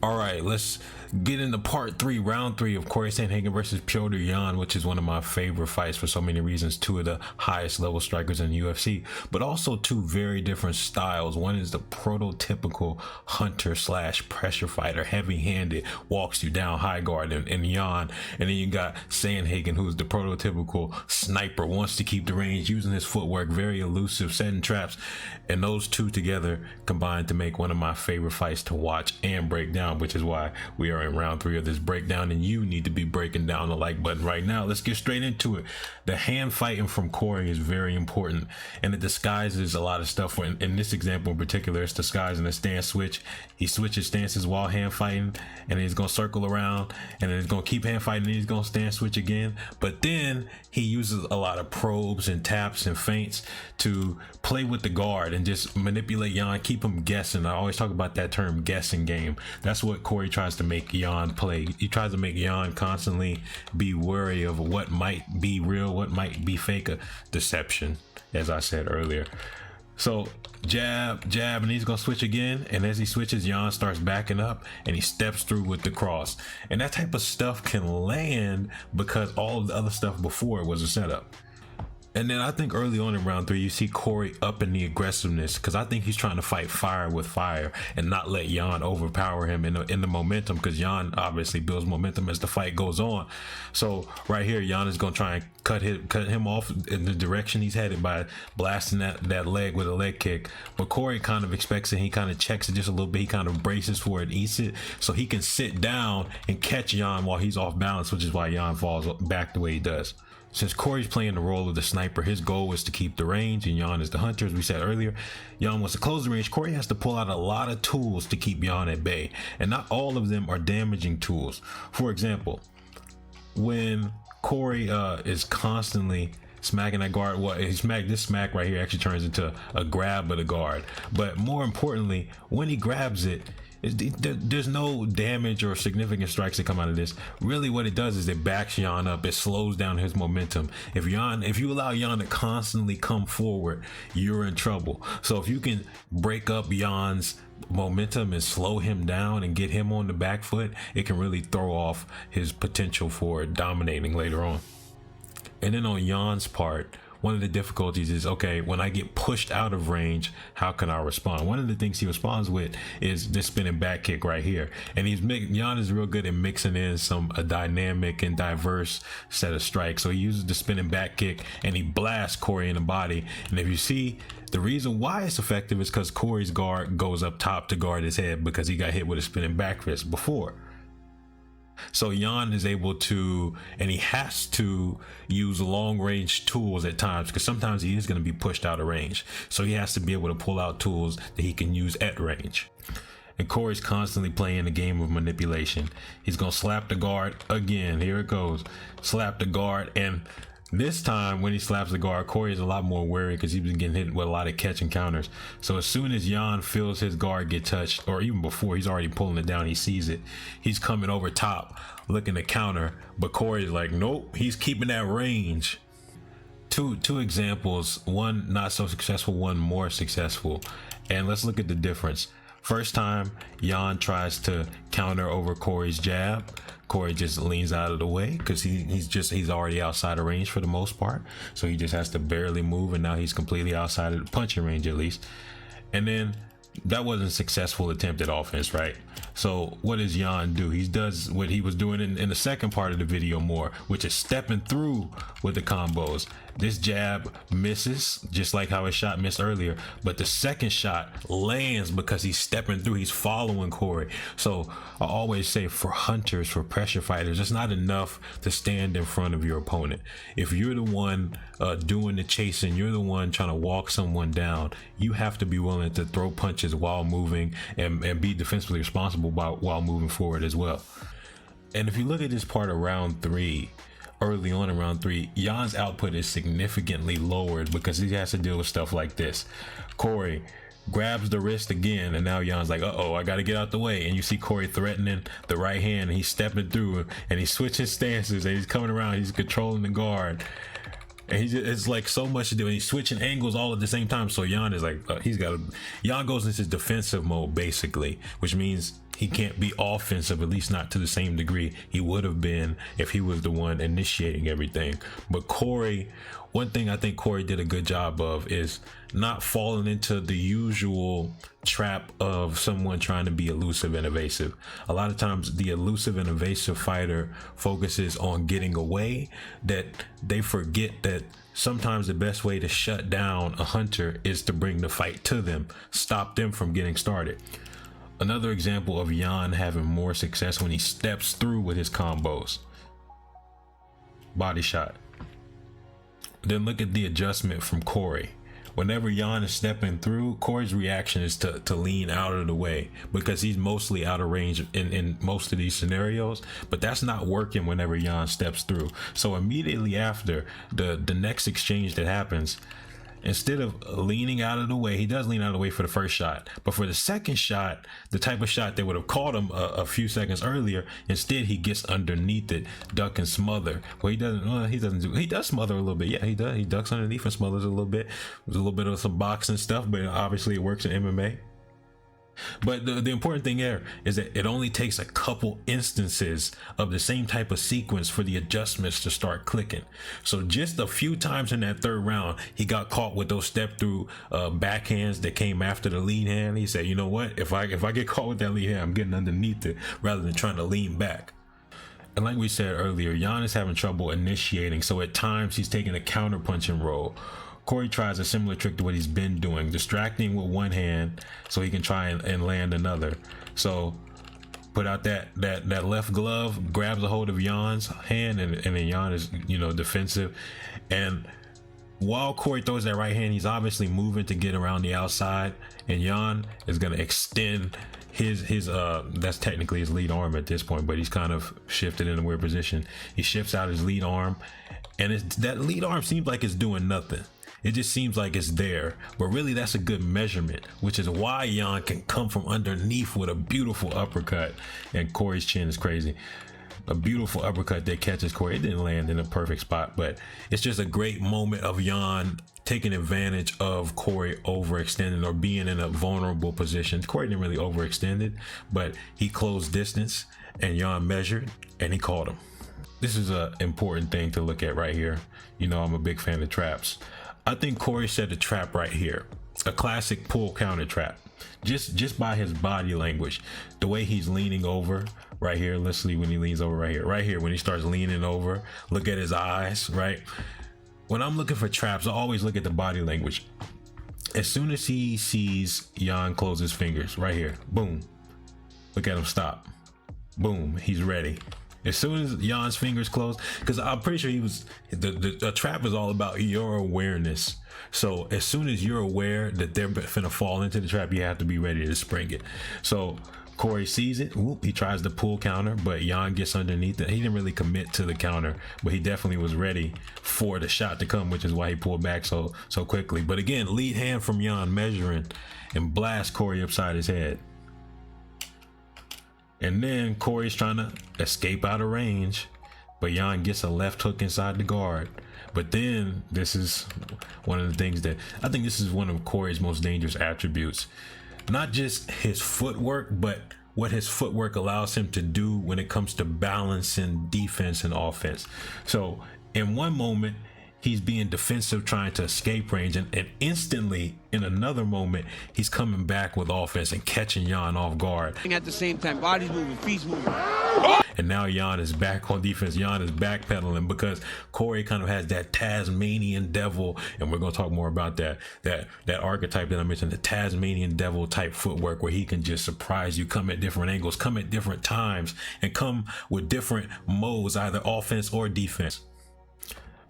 All right, let's get into part three, round three of Cory Sandhagen versus Petr Yan, which is one of my favorite fights for so many reasons. Two of the highest level strikers in the UFC, but also two very different styles. One is the prototypical hunter slash pressure fighter, heavy-handed, walks you down high guard in Yan, and then you got Sandhagen, who's the prototypical sniper, wants to keep the range, using his footwork, very elusive, setting traps, and those two together combined to make one of my favorite fights to watch and break down, which is why we are in round three of this breakdown, and you need to be breaking down the like button right now. Let's get straight into it. The hand fighting from Cory is very important, and it disguises a lot of stuff. In this example in particular, it's disguising a stance switch. He switches stances while hand fighting, and then he's gonna circle around, and then he's gonna keep hand fighting, and he's gonna stance switch again. But then he uses a lot of probes and taps and feints to play with the guard and just manipulate Yan, keep him guessing. I always talk about that term, guessing game. That's what Cory tries to make Yan play. He tries to make Yan constantly be wary of what might be real, what might be fake, a deception, as I said earlier. So jab, and he's gonna switch again, and as he switches, Yan starts backing up and he steps through with the cross, and that type of stuff can land because all of the other stuff before it was a setup. And then I think early on in round three, you see Cory up in the aggressiveness, because I think he's trying to fight fire with fire and not let Yan overpower him in the momentum, because Yan obviously builds momentum as the fight goes on. So right here, Yan is going to try and cut him off in the direction he's headed by blasting that leg with a leg kick. But Cory kind of expects it. He kind of checks it just a little bit. He kind of braces for it, eats it, so he can sit down and catch Yan while he's off balance, which is why Yan falls back the way he does. Since Cory's playing the role of the sniper, his goal is to keep the range, and Yan is the hunter, as we said earlier. Yan wants to close the range. Cory has to pull out a lot of tools to keep Yan at bay, and not all of them are damaging tools. For example, when Cory is constantly smacking that guard, this smack right here actually turns into a grab of the guard. But more importantly, when he grabs it, there's no damage or significant strikes that come out of this. Really what it does is it backs Yan up. It slows down his momentum. If you allow Yan to constantly come forward, you're in trouble. So if you can break up Yan's momentum and slow him down and get him on the back foot, it can really throw off his potential for dominating later on. And then on Yan's part, one of the difficulties is, okay, when I get pushed out of range, how can I respond? One of the things he responds with is this spinning back kick right here. And Yan is real good at mixing in a dynamic and diverse set of strikes. So he uses the spinning back kick and he blasts Cory in the body. And if you see, the reason why it's effective is because Cory's guard goes up top to guard his head, because he got hit with a spinning back fist before. So Yan is able to, and he has to use long range tools at times, because sometimes he is going to be pushed out of range. So he has to be able to pull out tools that he can use at range. And Cory's constantly playing a game of manipulation. He's going to slap the guard again. Here it goes. Slap the guard, and this time when he slaps the guard, Cory is a lot more wary because he's been getting hit with a lot of catch and counters. So as soon as Yan feels his guard get touched, or even before, he's already pulling it down, he sees it, he's coming over top looking to counter, but Cory's like, nope, he's keeping that range. Two examples, one not so successful, one more successful, and let's look at the difference. First time Yan tries to counter over Cory's jab, Cory just leans out of the way because he's already outside of range for the most part. So he just has to barely move, and now he's completely outside of the punching range at least. And then that wasn't a successful attempt at offense, right? So what does Yan do? He does what he was doing in the second part of the video more, which is stepping through with the combos. This jab misses, just like how his shot missed earlier, but the second shot lands because he's stepping through, he's following Cory. So I always say, for hunters, for pressure fighters, it's not enough to stand in front of your opponent. If you're the one doing the chasing, you're the one trying to walk someone down, you have to be willing to throw punches while moving and be defensively responsible while moving forward as well. And if you look at this part of round three, early on in round three, Yan's output is significantly lowered because he has to deal with stuff like this. Cory grabs the wrist again, and now Yan's like, uh-oh, I gotta get out the way. And you see Cory threatening the right hand, and he's stepping through, and he's switching stances, and he's coming around, he's controlling the guard. And it's like so much to do, and he's switching angles all at the same time. So Yan is like, Yan goes into defensive mode basically, which means he can't be offensive, at least not to the same degree he would have been if he was the one initiating everything. But Cory, one thing I think Cory did a good job of is not falling into the usual trap of someone trying to be elusive and evasive. A lot of times the elusive and evasive fighter focuses on getting away, that they forget that sometimes the best way to shut down a hunter is to bring the fight to them, stop them from getting started. Another example of Jan having more success when he steps through with his combos. Body shot. Then look at the adjustment from Cory. Whenever Jan is stepping through, Cory's reaction is to lean out of the way because he's mostly out of range in most of these scenarios, but that's not working whenever Jan steps through. So immediately after the next exchange that happens, instead of leaning out of the way, he does lean out of the way for the first shot, but for the second shot, the type of shot that would have caught him a few seconds earlier, instead he gets underneath it, duck and smother. Well, he does smother a little bit. Yeah, he does. He ducks underneath and smothers a little bit. There's a little bit of some boxing stuff, but obviously it works in MMA. But the important thing here is that it only takes a couple instances of the same type of sequence for the adjustments to start clicking. So just a few times in that third round, he got caught with those step through backhands that came after the lead hand. He said, you know what, if I get caught with that lead hand, I'm getting underneath it rather than trying to lean back. And like we said earlier, Jan is having trouble initiating, so at times he's taking a counter punching role. Cory tries a similar trick to what he's been doing, distracting with one hand so he can try and land another. So put out that left glove, grabs a hold of Jan's hand, and then Jan is, defensive. And while Cory throws that right hand, he's obviously moving to get around the outside, and Jan is going to extend his that's technically his lead arm at this point, but he's kind of shifted in a weird position. He shifts out his lead arm, and that lead arm seems like it's doing nothing. It just seems like it's there, but really that's a good measurement, which is why Jan can come from underneath with a beautiful uppercut. And Cory's chin is crazy. A beautiful uppercut that catches Cory. It didn't land in a perfect spot, but it's just a great moment of Jan taking advantage of Cory overextending or being in a vulnerable position. Cory didn't really overextend it, but he closed distance and Jan measured and he caught him. This is an important thing to look at right here. I'm a big fan of traps. I think Cory set a trap right here, a classic pull counter trap, just by his body language, the way he's leaning over right here. Let's see when he leans over right here, when he starts leaning over, look at his eyes, right? When I'm looking for traps, I always look at the body language. As soon as he sees Jan close his fingers right here, boom, look at him stop, boom, he's ready. As soon as Jan's fingers close, because I'm pretty sure the trap is all about your awareness. So as soon as you're aware that they're finna fall into the trap, you have to be ready to spring it. So Cory sees it, whoop, he tries to pull counter, but Jan gets underneath it. He didn't really commit to the counter, but he definitely was ready for the shot to come, which is why he pulled back so quickly. But again, lead hand from Jan measuring and blast Cory upside his head. And then Cory's trying to escape out of range, but Jan gets a left hook inside the guard. But then this is one of the things that I think this is one of Cory's most dangerous attributes. Not just his footwork, but what his footwork allows him to do when it comes to balancing defense and offense. So in one moment, he's being defensive, trying to escape range, and instantly in another moment he's coming back with offense and catching Jan off guard. At the same time, body's moving, feet's moving. And now Jan is back on defense. Jan is backpedaling because Cory kind of has that Tasmanian devil, and we're going to talk more about that archetype that I mentioned, the Tasmanian devil type footwork, where he can just surprise you, come at different angles, come at different times, and come with different modes, either offense or defense.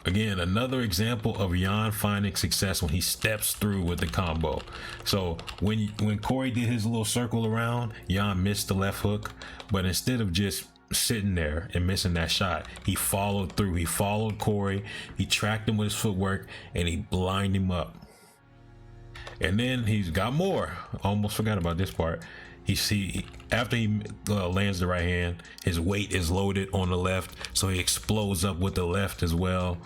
Again, another example of Jan finding success when he steps through with the combo. So when Cory did his little circle around, Jan missed the left hook, but instead of just sitting there and missing that shot, he followed through. He followed Cory, he tracked him with his footwork, and he blinded him up. And then he's got more. Almost forgot about this part. After he lands the right hand, his weight is loaded on the left, so he explodes up with the left as well.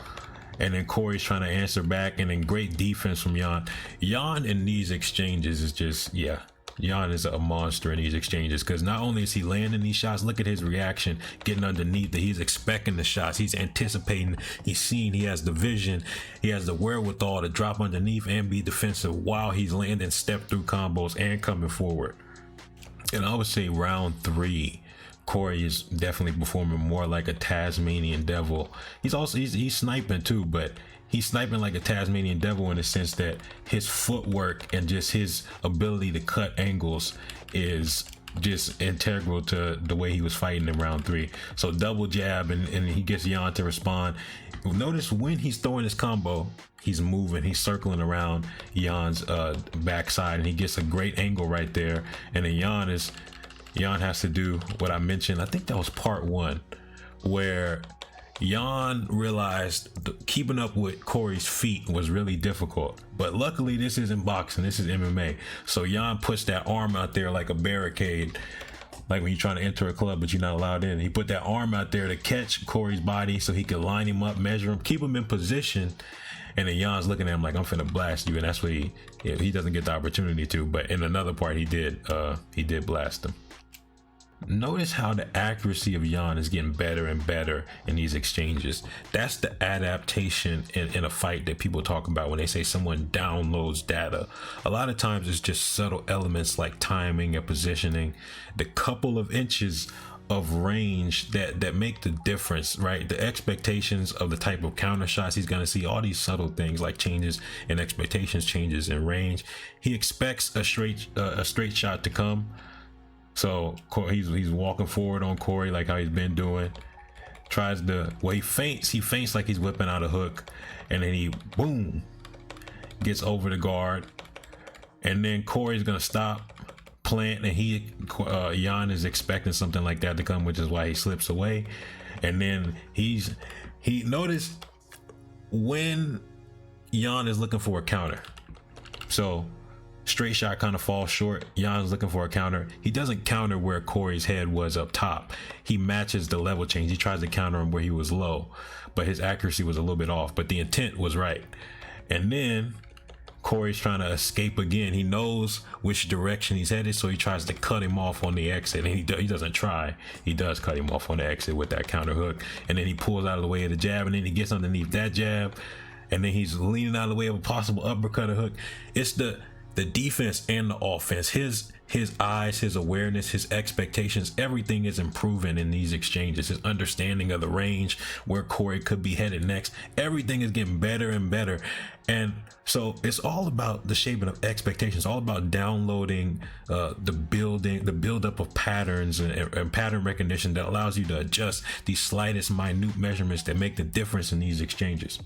And then Cory's trying to answer back, and then great defense from Jan. Jan in these exchanges is just, Jan is a monster in these exchanges because not only is he landing these shots, look at his reaction, getting underneath it. He's expecting the shots. He's anticipating. He's seeing. He has the vision. He has the wherewithal to drop underneath and be defensive while he's landing step through combos and coming forward. And I would say round 3, Cory is definitely performing more like a Tasmanian devil. He's sniping too, but he's sniping like a Tasmanian devil in the sense that his footwork and just his ability to cut angles is just integral to the way he was fighting in round 3. So double jab and he gets Jan to respond. Notice when he's throwing his combo, he's moving, he's circling around Jan's backside, and he gets a great angle right there. And then Jan has to do what I mentioned. I think that was part 1, where Jan realized keeping up with Cory's feet was really difficult. But luckily this isn't boxing, this is MMA. So Jan puts that arm out there like a barricade, like when you're trying to enter a club but you're not allowed in. He put that arm out there to catch Cory's body so he could line him up, measure him, keep him in position. And then Jan's looking at him like, I'm finna blast you. And that's what he doesn't get the opportunity to. But in another part he did blast him. Notice how the accuracy of Jan is getting better and better in these exchanges. That's the adaptation in a fight that people talk about when they say someone downloads data. A lot of times it's just subtle elements like timing and positioning, the couple of inches of range that make the difference, right? The expectations of the type of counter shots he's going to see, all these subtle things like changes in expectations, changes in range. He expects a straight shot to come. So he's walking forward on Cory like how he's been doing. He feints like he's whipping out a hook, and then he boom gets over the guard, and then Cory's gonna stop, plant, and Jan is expecting something like that to come, which is why he slips away. And then he noticed when Jan is looking for a counter, so straight shot kind of falls short. Jan's looking for a counter. He doesn't counter where Cory's head was up top. He matches the level change. He tries to counter him where he was low, but his accuracy was a little bit off, but the intent was right. And then Cory's trying to escape again. He knows which direction he's headed, so he tries to cut him off on the exit. And he doesn't try. He does cut him off on the exit with that counter hook. And then he pulls out of the way of the jab, and then he gets underneath that jab, and then he's leaning out of the way of a possible uppercut or hook. It's the defense and the offense, his eyes, his awareness, his expectations, everything is improving in these exchanges. His understanding of the range, where Cory could be headed next, everything is getting better and better. And so it's all about the shaping of expectations, all about downloading the buildup of patterns and pattern recognition that allows you to adjust these slightest minute measurements that make the difference in these exchanges.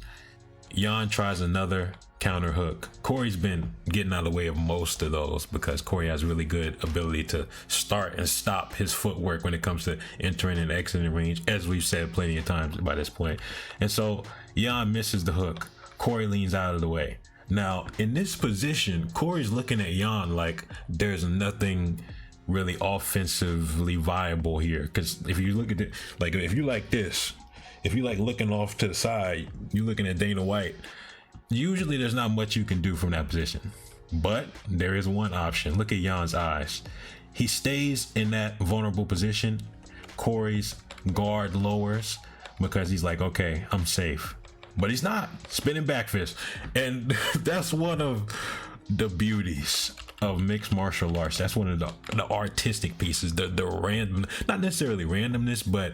Jan tries another counter hook. Cory's been getting out of the way of most of those because Cory has really good ability to start and stop his footwork when it comes to entering and exiting range, as we've said plenty of times by this point. And so Jan misses the hook. Cory leans out of the way. Now in this position, Cory's looking at Jan like there's nothing really offensively viable here, because if you look at it, like if you like this, if you like looking off to the side, you're looking at Dana White, usually there's not much you can do from that position. But there is one option. Look at Jan's eyes. He stays in that vulnerable position. Cory's guard lowers because he's like, okay, I'm safe. But he's not. Spinning back fist. And that's one of the beauties of mixed martial arts. That's one of the artistic pieces, the random, not necessarily randomness, but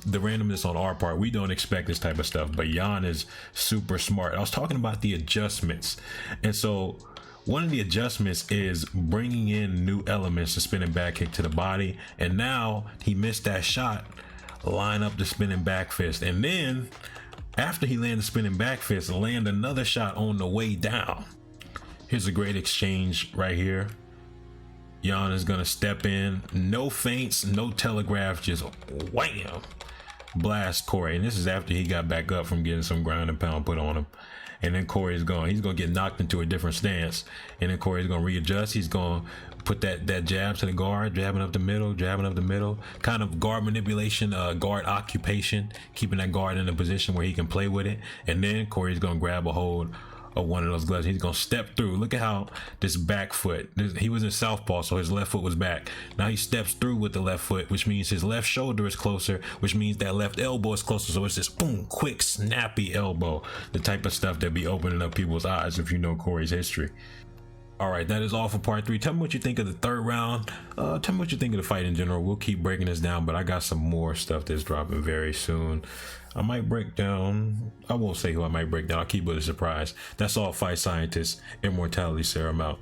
the randomness on our part. We don't expect this type of stuff, but Jan is super smart. I was talking about the adjustments, and so one of the adjustments is bringing in new elements to spinning back kick to the body. And now he missed that shot, line up the spinning back fist, and then after he lands the spinning back fist, land another shot on the way down. Here's a great exchange right here. Jan is gonna step in, no feints, no telegraph, just wham, blast Cory. And this is after he got back up from getting some ground and pound put on him. And then Cory's he's gonna get knocked into a different stance. And then Cory's gonna readjust. He's gonna put that jab to the guard, jabbing up the middle, kind of guard manipulation, guard occupation, keeping that guard in a position where he can play with it. And then Cory's gonna grab a hold of one of those gloves. He's gonna step through. Look at how this back foot, he was in southpaw, so his left foot was back. Now he steps through with the left foot, which means his left shoulder is closer, which means that left elbow is closer. So it's this boom, quick, snappy elbow, the type of stuff that be opening up people's eyes if you know Cory's history. All right, that is all for part 3. Tell me what you think of the third round. Tell me what you think of the fight in general. We'll keep breaking this down, but I got some more stuff that's dropping very soon. I might break down, I won't say who I might break down. I'll keep it a surprise. That's all, Fight Scientists. Immortality Serum out.